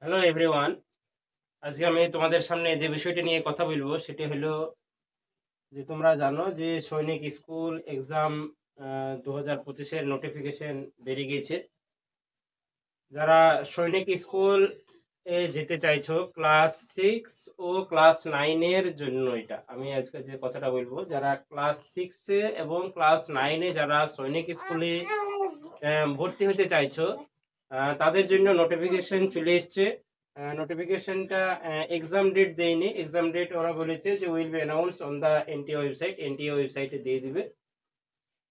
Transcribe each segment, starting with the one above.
Hello everyone. আজকে আমি তোমাদের সামনে যে বিষয়টি নিয়ে কথা বলবো সেটি হলো যে তোমরা জানো যে সৈনিক স্কুল এক্সাম 2025-এর নোটিফিকেশন বেরিয়ে গিয়েছে। যারা সৈনিক স্কুল এ যেতে চাইছো ক্লাস 6 ও ক্লাস 9 এর জন্য, এটা আমি আজকে যে কথাটা বলবো, যারা ক্লাস 6 এ এবং ক্লাস 9 এ যারা সৈনিক স্কুলে ভর্তি হতে চাইছো তাদের জন্য নোটিফিকেশন চলে এসছে। নোটিফিকেশনটা এক্সাম ডেট দেয়নি, এক্সাম ডেট ওরা বলেছে যে will be announce on the NTA website, NTA ওয়েবসাইটে দিয়ে দিবে।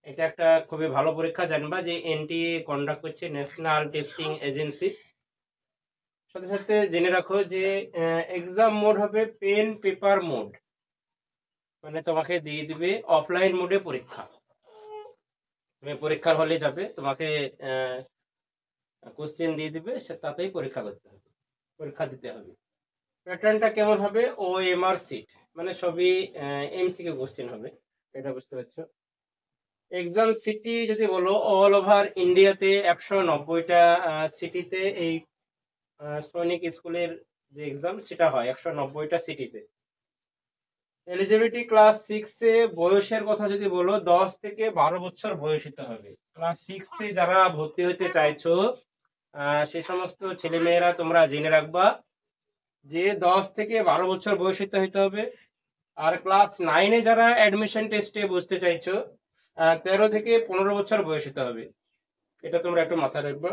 এটা একটা খুবই ভালো পরীক্ষা, জানবা যে এনটিএ কন্ডাক্ট করছে, ন্যাশনাল টেস্টিং এজেন্সি। সাথে সাথে জেনে রাখো যে এক্সাম মোড হবে পেন পেপার মোড, মানে তোমাকে দিয়ে দিবে অফলাইন মোডে পরীক্ষা। তুমি পরীক্ষার হলে যাবে, তোমাকে কোশ্চেন দিয়ে দিবে, সে তাতেই পরীক্ষা করতে হবে, পরীক্ষা দিতে হবে। প্যাটার্নটা কেমন হবে? ও এম আর সিট, মানে সবই এমসিকিউ কোশ্চেন হবে, এটা বুঝতে পারছো। এক্সাম সিটি যদি বলো, অল ওভার ইন্ডিয়াতে 190টা সিটিতে এই সৈনিক স্কুলের যে এক্সাম সেটা হয় 190টা সিটিতে। এলিজিবিলিটি ক্লাস 6 এ বয়সের কথা যদি বলো, 10 থেকে 12 বছর বয়স হতে হবে। ক্লাস 6 এ যারা ভর্তি হতে চাইছো সে সমস্ত ছেলেমেয়েরা তোমরা জেনে রাখবা যে 10 থেকে 12 বছর বয়স হতে হবে। আর ক্লাস 9 এ যারা অ্যাডমিশন টেস্টে বসতে চাইছো 13 থেকে 15 বছর বয়স হতে হবে, এটা তোমরা একটু মাথায় রাখবা।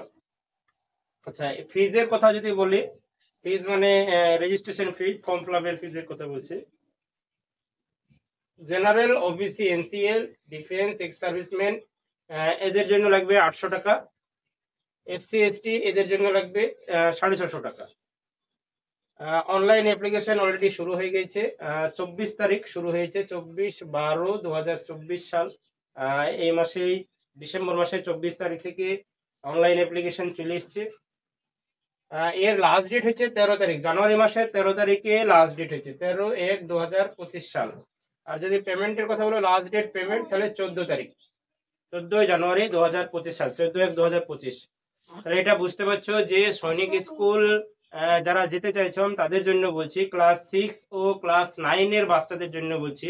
আচ্ছা, ফিজের কথা যদি বলি, ফিজ মানে রেজিস্ট্রেশন ফি, ফর্ম ফিল আপের ফিজের কথা বলছি। General, OBC, NCL, defence, ex serviceman এদের জন্য লাগবে 800 টাকা। এসসি এসটি এদের জন্য লাগবে 650 টাকা। অনলাইন অ্যাপ্লিকেশন অলরেডি শুরু হয়ে গেছে, 24 তারিখ শুরু হয়েছে, 24/12/2024 সাল। এই মাসেই ডিসেম্বর মাসে 24 তারিখ থেকে অনলাইন অ্যাপ্লিকেশন চলে এসছে। এর লাস্ট ডেট হচ্ছে 13 তারিখ, জানুয়ারি মাসের 13 তারিখে লাস্ট ডেট হচ্ছে, 13/1/2025 সাল। আর যদি পেমেন্টের কথা বলো, লাস্ট ডেট পেমেন্ট তাহলে 14 তারিখ, 14 জানুয়ারি 2025 সাল, 14/1/2025। তাহলে এটা বুঝতে পারছো যে সৈনিক স্কুল যারা যেতে চাইছো, তাদের জন্য বলছি, ক্লাস 6 ও ক্লাস 9 এর বাচ্চাদের জন্য বলছি,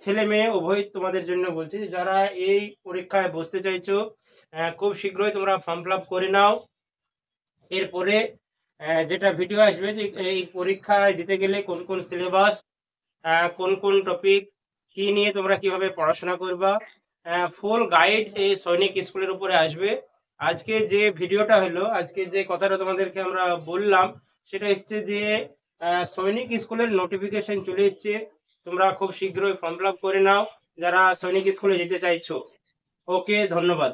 ছেলে মেয়ে উভয় তোমাদের জন্য বলছি। যারা এই পরীক্ষায় বসতে চাইছো খুব শীঘ্রই তোমরা ফর্ম ফিল আপ করে নাও। এরপরে যেটা ভিডিও আসবে যে এই পরীক্ষায় দিতে গেলে কোন কোন সিলেবাস, কোন কোন টপিক, কি নিয়ে তোমরা কিভাবে পড়াশোনা করবা, ফুল গাইড এই সৈনিক স্কুলের উপরে আসবে। আজকে যে ভিডিওটা হলো, আজকে যে কথাটা তোমাদেরকে আমরা বললাম, সেটা হচ্ছে যে সৈনিক স্কুলের নোটিফিকেশন চলে এসছে, তোমরা খুব শীঘ্রই ফর্ম ফিল আপ করে নাও যারা সৈনিক স্কুলে যেতে চাইছো। ওকে, ধন্যবাদ।